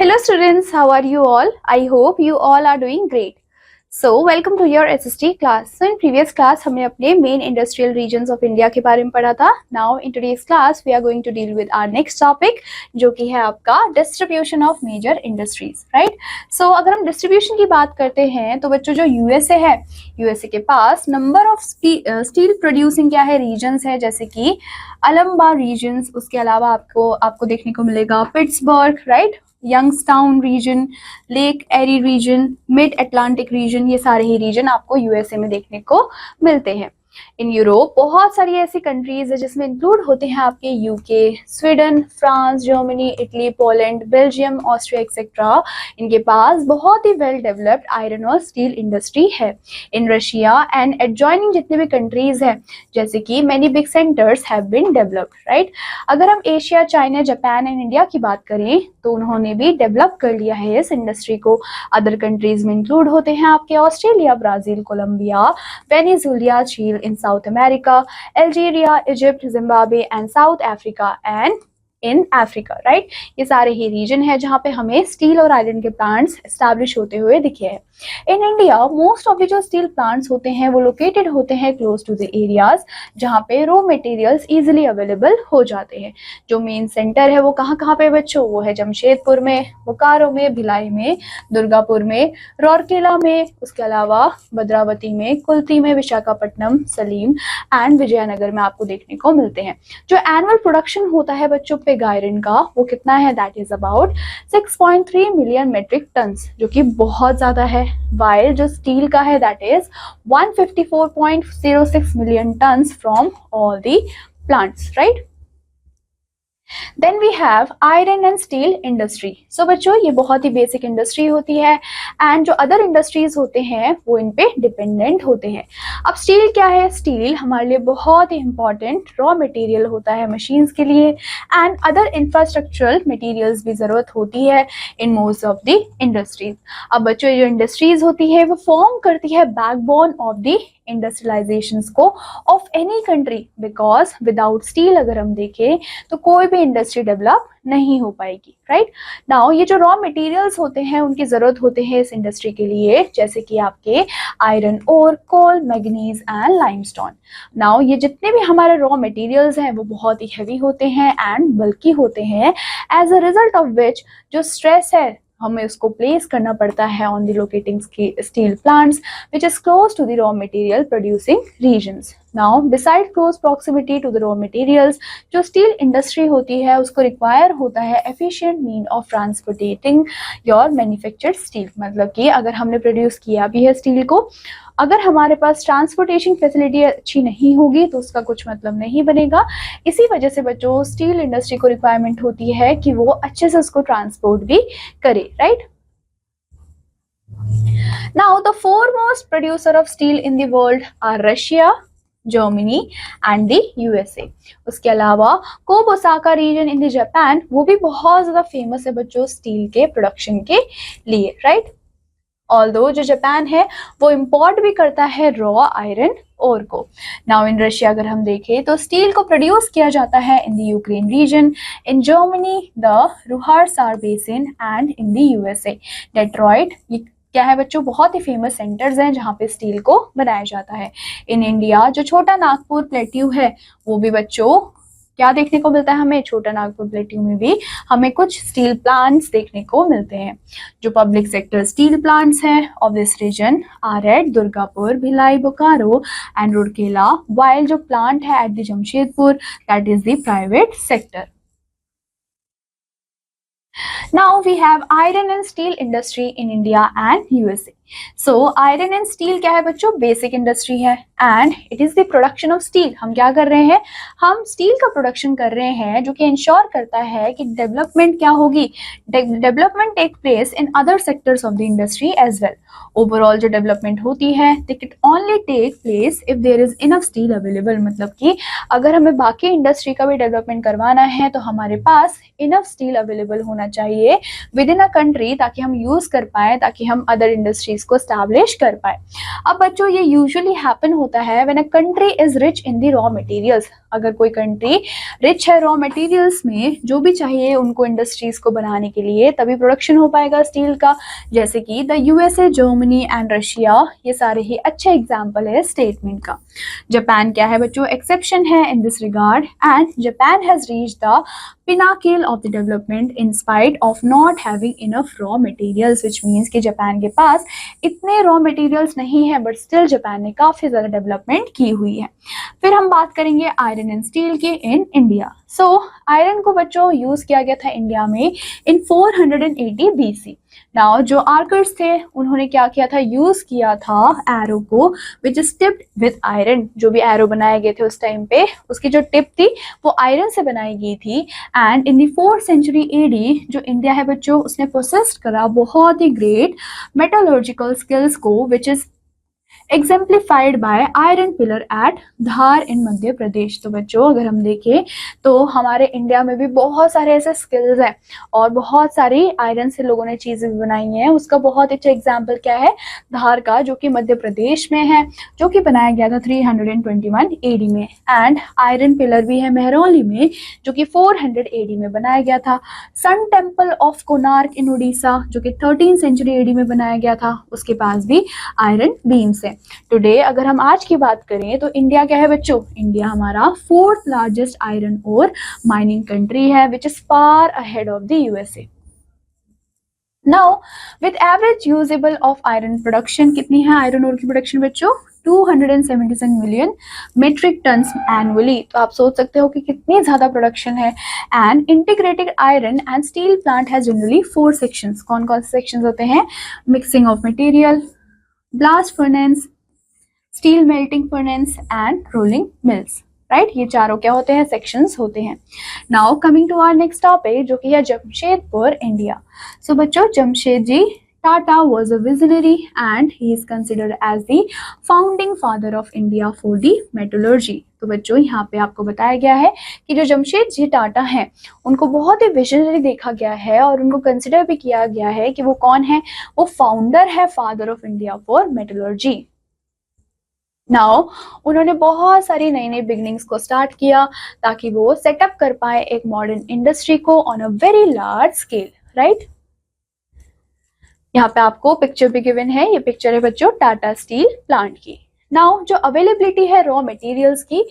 Hello students, how are you all? I hope you all are doing great. So welcome to your SST class. So in previous class हमने अपने main industrial regions of India के बारे में पढ़ा था. Now in today's class we are going to deal with our next topic जो कि है आपका distribution of major industries, right? So अगर हम distribution की बात करते हैं तो बच्चों जो USA है, USA के पास number of steel producing क्या है regions है, जैसे कि अलम्बा regions, उसके अलावा आपको देखने को मिलेगा पिट्सबर्ग, right? यंगस्टाउन रीजन, लेक एरी रीजन, मिड अटलांटिक रीजन, ये सारे ही रीजन आपको यूएसए में देखने को मिलते हैं. इन यूरोप बहुत सारी ऐसी कंट्रीज है जिसमें इंक्लूड होते हैं आपके UK, Sweden, France, Germany, Italy, Poland, Belgium, Austria etcetera. इनके पास बहुत ही वेल डेवलप्ड आयरन और स्टील इंडस्ट्री है. इन रशिया एंड एडजॉइनिंग जितने भी कंट्रीज है, जैसे कि many big centres have been developed, right. अगर हम Asia, China, Japan and India की बात करें तो उन्होंने भी डेवलप कर लिया है इस इंडस्ट्री को. अदर कंट्रीज में इंक्लूड होते हैं आपके ऑस्ट्रेलिया, ब्राजील, कोलंबिया, वेनेजुएला, चील in South America, Algeria, Egypt, Zimbabwe and South Africa and in Africa, right? ये सारे ही रीजन है जहाँ पे हमें स्टील और आयरन के प्लांट्स एस्टैब्लिश होते हुए दिखे हैं. In India most of the जो स्टील प्लांट्स होते हैं वो लोकेटेड होते हैं क्लोज टू द एरियाज जहाँ पे रॉ मटेरियल्स इजीली अवेलेबल हो जाते हैं. जो मेन सेंटर है वो कहाँ पे बच्चों, वो है जमशेदपुर में, बोकारो में, भिलाई में, दुर्गापुर में, राउरकेला में, उसके अलावा भद्रावती में, कुल्ती में, विशाखापट्टनम, सलीम एंड विजयनगर में आपको देखने को मिलते हैं. जो एनुअल प्रोडक्शन होता है बच्चों पे आयरन का वो कितना है, that is about 6.3 million metric tons, जो कि बहुत ज्यादा है. वाइल जो स्टील का है that is 154.06 million turns from all the plants, right. Then we have iron and steel industry. So बच्चों ये बहुत ही बेसिक इंडस्ट्री होती है एंड जो अदर इंडस्ट्रीज होते हैं वो इन पे डिपेंडेंट होते हैं. अब स्टील क्या है, स्टील हमारे लिए बहुत ही इंपॉर्टेंट रॉ मटेरियल होता है मशीन्स के लिए एंड अदर इंफ्रास्ट्रक्चरल मटेरियल्स भी जरूरत होती है in most of the industries. अब बच्चों ये जो इंडस्ट्रीज होती है वो फॉर्म करती है बैकबोन ऑफ द इंडस्ट्रियलाइजेशंस को of any country, because without steel अगर हम देखें तो कोई भी इंडस्ट्री डेवलप नहीं हो पाएगी, राइट. नाउ ये जो रॉ मटेरियल्स होते हैं उनकी जरूरत होते हैं इस इंडस्ट्री के लिए, जैसे कि आपके iron ore, coal, manganese and limestone. Now ये जितने भी हमारे रॉ मटेरियल्स हैं वो बहुत ही हैवी होते हैं एंड बल्की होते हैं, as a result of which जो स्ट्रेस है हमें उसको प्लेस करना पड़ता है on the locating steel plants which is close to the raw material producing regions. Now beside close proximity to the raw materials, जो स्टील इंडस्ट्री होती है उसको रिक्वायर होता है efficient mean of transporting your manufactured steel. मतलब कि अगर हमने प्रोड्यूस किया भी है स्टील को, अगर हमारे पास ट्रांसपोर्टेशन फैसिलिटी अच्छी नहीं होगी तो उसका कुछ मतलब नहीं बनेगा. इसी वजह से बच्चों स्टील इंडस्ट्री को रिक्वायरमेंट होती है कि वो अच्छे से उसको ट्रांसपोर्ट भी करे, right. Now the foremost producer of steel in the world are Russia, Germany and the USA. उसके अलावा Kobe Osaka region in the Japan, वो भी बहुत ज्यादा फेमस है बच्चों स्टील के प्रोडक्शन के लिए, राइट. ऑल्दो जो जापान है वो इंपोर्ट भी करता है रॉ आयरन ओर को. नाउ इन रशिया अगर हम देखें तो स्टील को प्रोड्यूस किया जाता है in the Ukraine region, in Germany the Ruhr Saar basin and in the USA Detroit. ये क्या है बच्चों, बहुत ही फेमस सेंटर्स हैं जहाँ पे स्टील को बनाया जाता है. इन इंडिया जो छोटा नागपुर प्लेट्यू है वो भी बच्चों क्या देखने को मिलता है हमें, छोटा नागपुर प्लेट्यू में भी हमें कुछ स्टील प्लांट्स देखने को मिलते हैं. जो पब्लिक सेक्टर स्टील प्लांट्स हैं of this region are at Durgapur, Bhilai, Bokaro and Rourkela, while जो प्लांट है at the Jamshedpur that is the private sector. Now we have iron and steel industry in India and USA. So iron and steel क्या है बच्चों, basic industry है and it is the production of steel. हम क्या कर रहे हैं, हम स्टील का प्रोडक्शन कर रहे हैं जो कि इंश्योर करता है कि डेवलपमेंट क्या होगी, development take place in other sectors of the industry as well. Overall जो डेवलपमेंट होती है they can only take place if there is enough steel available. मतलब कि अगर हमें बाकी इंडस्ट्री का भी डेवलपमेंट करवाना है तो हमारे पास इनफ स्टील अवेलेबल होना चाहिए लिए विद इन अ कंट्री, ताकि हम यूज कर पाए, ताकि हम अदर इंडस्ट्रीज को स्टैब्लिश कर पाए। अब बच्चों ये यूजुअली हैपन होता है when a country is rich in the raw materials. अगर कोई कंट्री रिच है रॉ मटेरियल्स में, जो भी चाहिए उनको इंडस्ट्रीज को बनाने के लिए, तभी प्रोडक्शन हो पाएगा स्टील का। जैसे कि the USA, Germany and Russia, ये सारे ही अच्छे एग्जाम्पल है स्टेटमेंट का। जापान क्या है बच्चों, एक्सेप्शन है in this regard, and Japan has reached the pinnacle of the development in spite of not having enough raw materials, which means कि जापान के पास इतने रॉ मटेरियल्स नहीं है, बट स्टिल जापान ने काफी ज्यादा डेवलपमेंट की हुई है। फिर हम बात करेंगे आयरन एंड स्टील की इन इंडिया। सो आयरन को बच्चों यूज किया गया था इंडिया में इन 480 BC। नाउ जो आर्कर्स थे उन्होंने क्या किया था, यूज किया था एरो को which is tipped with iron. जो भी एरो बनाए गए थे उस टाइम पे, उसकी जो टिप थी वो आयरन से बनाई गई थी। And in the 4th century AD जो इंडिया है बच्चों, उसने प्रोसेस करा बहुत ही ग्रेट मेटलर्जिकल स्किल्स को, which is exemplified by iron pillar at Dhar in Madhya Pradesh. तो बच्चों अगर हम देखें तो हमारे इंडिया में भी बहुत सारे ऐसे स्किल्स हैं और बहुत सारी आयरन से लोगों ने चीजें बनाई हैं। उसका बहुत अच्छा एग्जाम्पल क्या है, धार का, जो कि मध्य प्रदेश में है, जो कि बनाया गया था 321 AD में। एंड आयरन पिलर भी है मेहरौली में, जो कि 400 AD में बनाया गया था। सन टेम्पल ऑफ कोणार्क इन उड़ीसा, जो कि 13th century AD में बनाया गया था, उसके पास भी आयरन बीम्स है। टुडे अगर हम आज की बात करें तो इंडिया क्या है बच्चों, इंडिया हमारा 4th लार्जेस्ट आयरन और माइनिंग कंट्री है, which is far ahead of the USA. Now with average usable of iron production, कितनी है आयरन ओर की प्रोडक्शन बच्चों, 277 मिलियन मेट्रिक टन्स एनुअली। तो आप सोच सकते हो कि कितनी ज्यादा प्रोडक्शन है। And integrated iron and steel plant has generally 4 sections. कौन कौन से सेक्शंस होते हैं, mixing of material, blast furnace, steel melting furnace and rolling mills, right. ये चारों क्या होते हैं, सेक्शंस होते हैं। Now coming to our next topic, जो कि है जमशेदपुर इंडिया। सो बच्चों Jamshedji Tata was a visionary and he is considered as the founding father of India for the metallurgy। तो बच्चों यहाँ पे आपको बताया गया है कि जो जमशेद जी टाटा हैं उनको बहुत ही विजनरी देखा गया है और उनको कंसिडर भी किया गया है कि वो कौन है, वो फाउंडर है, father of India for metallurgy. Now उन्होंने बहुत सारी नई नई बिगनिंग्स को स्टार्ट किया ताकि वो सेटअप कर पाए एक मॉडर्न इंडस्ट्री को on a very large scale, right. यहाँ पे आपको पिक्चर भी गिवन है, ये पिक्चर है बच्चों टाटा स्टील प्लांट की। नाउ जो अवेलेबिलिटी है रॉ मटेरियल्स की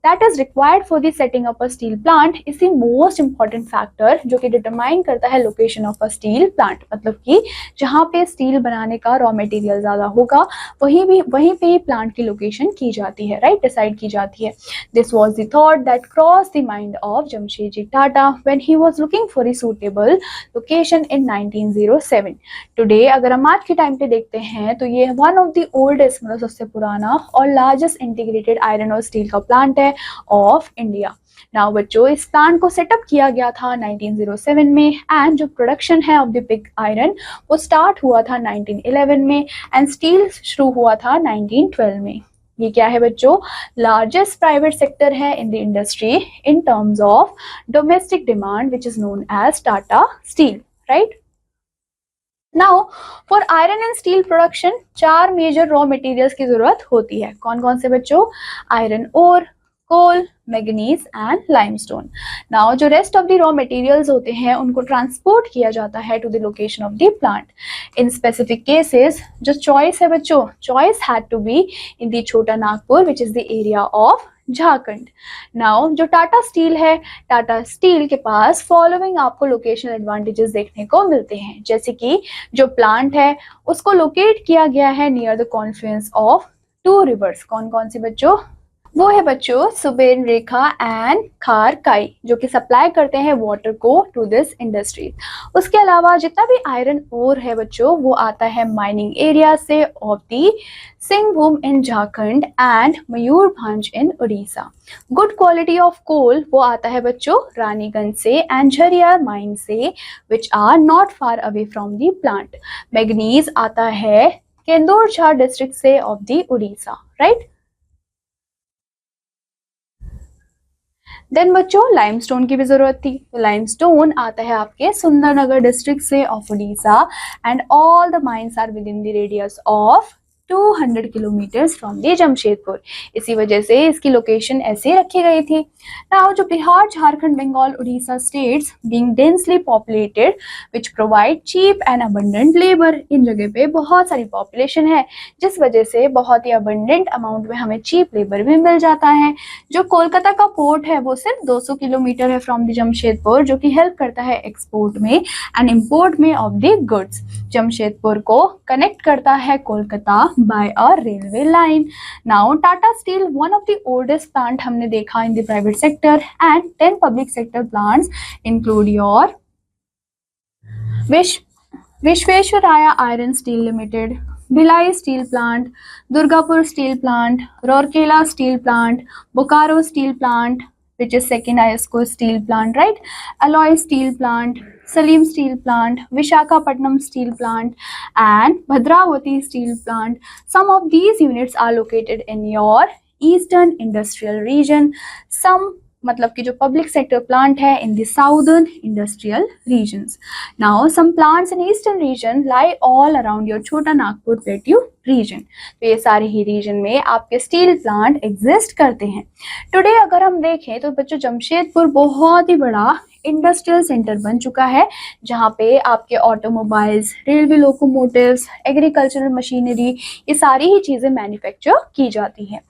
that is required for the setting up a steel plant is the most important factor जो कि डिटरमाइन करता है location of a steel plant. मतलब कि जहाँ पे स्टील बनाने का रॉ मटेरियल ज्यादा होगा वहीं पे प्लांट की लोकेशन की जाती है, राइट, डिसाइड की जाती है। This was the thought that cross the mind of Jamshedji Tata when he was looking for a suitable location in 1907। Today अगर हम आज के टाइम पे देखते हैं तो ये वन ऑफ द ओल्डेस्ट, मतलब सबसे पुराना और लार्जेस्ट इंटीग्रेटेड आयरन और स्टील का प्लांट है ऑफ इंडिया। नाउ बच्चों इस प्लांट को सेटअप किया गया था 1907 में एंड जो प्रोडक्शन है ऑफ द पिग आयरन वो स्टार्ट हुआ था 1911 में एंड स्टील शुरू हुआ था 1912 में। ये क्या है बच्चों, लार्जेस्ट प्राइवेट सेक्टर है in the industry in terms of domestic demand which is known as Tata steel, right. Now for iron and steel production 4 major raw materials की जरूरत होती है। कौन कौन से बच्चों, iron ore, coal, manganese and limestone. Now जो rest of the raw materials होते हैं उनको ट्रांसपोर्ट किया जाता है to the location of the plant. In specific cases जो चॉइस है बच्चों, choice had to be in the Chota Nagpur which is the area of Jharkhand. Now जो टाटा स्टील है, टाटा स्टील के पास फॉलोइंग आपको लोकेशनल एडवांटेजेस देखने को मिलते हैं। जैसे कि जो प्लांट है उसको लोकेट किया गया है near the Confluence of 2 reverse. कौन कौन सी बच्चों, वो है बच्चों सुबेन रेखा एंड खार काई, जो कि सप्लाई करते हैं वाटर को टू दिस इंडस्ट्री। उसके अलावा जितना भी आयरन ओर है बच्चों वो आता है माइनिंग एरिया से of the Singhbhum in Jharkhand and Mayurbhanj in Orissa. Good quality of coal वो आता है बच्चों रानीगंज से एंड झरिया माइन से which are not far away from the plant. Manganese आता है केंदुरझार डिस्ट्रिक्ट से of the Orissa, right. Then बच्चों लाइमस्टोन की भी जरूरत थी, तो लाइमस्टोन आता है आपके सुंदरनगर डिस्ट्रिक्ट से of Orissa and all the mines are within the radius of 200 kilometres from the Jamshedpur. इसी वजह से इसकी लोकेशन ऐसे रखी गई थी। नाउ जो Bihar, Jharkhand, Bengal, Orissa states being densely populated which provide cheap and abundant labour, इन जगह पे बहुत सारी पॉपुलेशन है जिस वजह से बहुत ही अबंडेंट अमाउंट में हमें चीप लेबर भी मिल जाता है। जो कोलकाता का पोर्ट है वो सिर्फ 200 किलोमीटर है फ्रॉम द जमशेदपुर, जो कि हेल्प करता है एक्सपोर्ट में एंड इम्पोर्ट में ऑफ द गुड्स। जमशेदपुर को कनेक्ट करता है Kolkata by a railway line. Now Tata steel, one of the oldest plant हमने देखा in the private sector, and 10 public sector plants include your Visvesvaraya iron steel limited, Bhilai steel plant, Durgapur steel plant, Rourkela steel plant, Bokaro steel plant which is second ISO steel plant, right? Alloy steel plant, Salim steel plant, Vishakhapatnam steel plant, and Bhadravati steel plant. Some of these units are located in your eastern industrial region. Some मतलब कि जो public sector plant है in the southern industrial regions. Now some plants in eastern region lie all around your Chota Nagpur plateau region. तो ये सारे ही reason में आपके steel plant exist करते हैं। टुडे अगर हम देखें तो बच्चों जमशेदपुर बहुत ही बड़ा इंडस्ट्रियल सेंटर बन चुका है, जहाँ पे आपके automobiles, railway locomotives, agricultural machinery, ये सारी ही चीजें मैन्युफैक्चर की जाती हैं।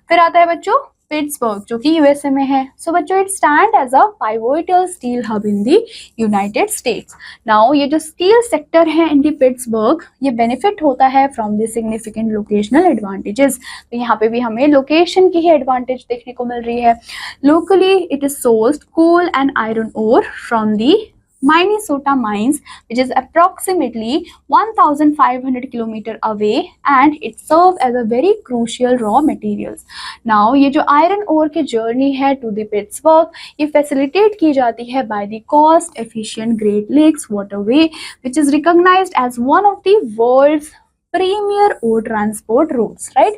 फिर आता है बच्चों पिट्सबर्ग, जो कि यूएसए में है। सो बच्चों it stand as a pivotal steel hub in the United States. Now ये जो स्टील सेक्टर है इन द पिट्सबर्ग, ये बेनिफिट होता है from the significant locational advantages. तो यहाँ पे भी हमें लोकेशन की ही एडवांटेज देखने को मिल रही है। Locally it is sourced coal and iron ore from the Minnesota mines, which is approximately 1,500 kilometer away, and it serves as a very crucial raw materials. Now ये जो iron ore की journey है to the Pittsburgh, ये facilitate की जाती है by the cost efficient Great Lakes waterway, which is recognized as one of the world's premier ore transport routes, right?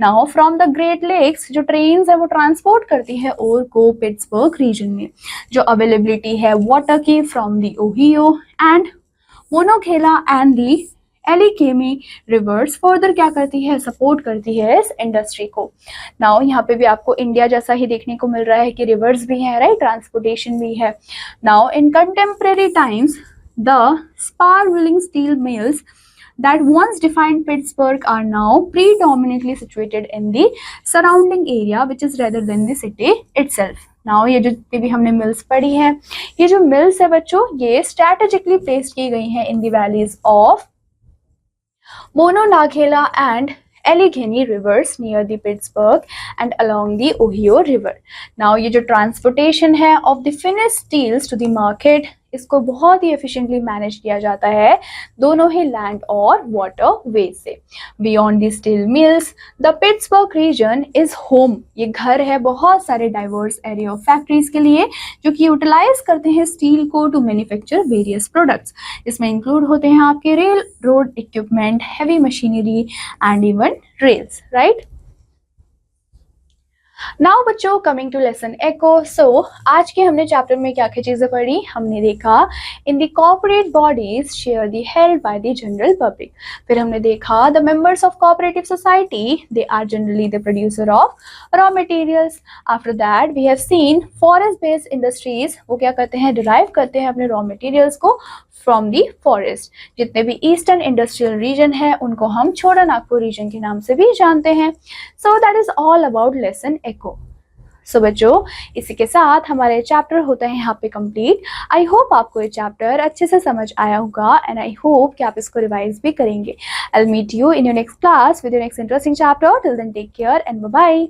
Now from the Great Lakes जो trains है वो transport करती है ओर को पिट्सबर्ग रीजन में। जो अवेलेबिलिटी है वाटर की from the Ohio and Monongahela and the Allegheny rivers further क्या करती है, सपोर्ट करती है इस इंडस्ट्री को। नाउ यहाँ पे भी आपको इंडिया जैसा ही देखने को मिल रहा है कि रिवर्स भी है, राइट, ट्रांसपोर्टेशन भी है। Now in contemporary times the spar willing steel mills that once defined Pittsburgh are now predominantly situated in the surrounding area, which is rather than the city itself. Now ये जो भी हमने mills पढ़ी है, ये जो मिल्स है बच्चों ये स्ट्रैटेजिकली प्लेस की गई हैं in the valleys of Monongahela and Allegheny rivers near the Pittsburgh and along the Ohio River. Now ये जो ट्रांसपोर्टेशन है of the finished steels to the market, इसको बहुत ही एफिशिएंटली मैनेज किया जाता है दोनों ही लैंड और वाटर वे से। Beyond the steel mills the Pittsburgh region is home, ये घर है बहुत सारे डाइवर्स एरिया ऑफ फैक्ट्रीज के लिए जो कि यूटिलाइज करते हैं स्टील को टू मैन्युफैक्चर वेरियस प्रोडक्ट्स। इसमें इंक्लूड होते हैं आपके rail road equipment, heavy machinery and even rails, right. Now बच्चों कमिंग टू लेसन एको। सो आज के हमने चैप्टर में क्या क्या चीजें पढ़ी, हमने देखा in the corporate bodies share the held by the general public. फिर हमने देखा the members of cooperative society they are generally the producer of raw materials. After that we have seen forest based industries, वो क्या करते हैं, derive करते हैं अपने रॉ मटेरियल्स को फ्रॉम दी फॉरेस्ट। जितने भी ईस्टर्न इंडस्ट्रियल रीजन है उनको हम छोटा नागपुर रीजन के नाम से भी जानते हैं। So that is all about lesson echo. So बच्चों इसी के साथ हमारे चैप्टर होता है यहाँ पे कंप्लीट। आई होप आपको ये चैप्टर अच्छे से समझ आया होगा एंड आई होप कि आप इसको रिवाइज भी करेंगे। I will meet you in your next class with your next interesting chapter. Till then take care and bye bye.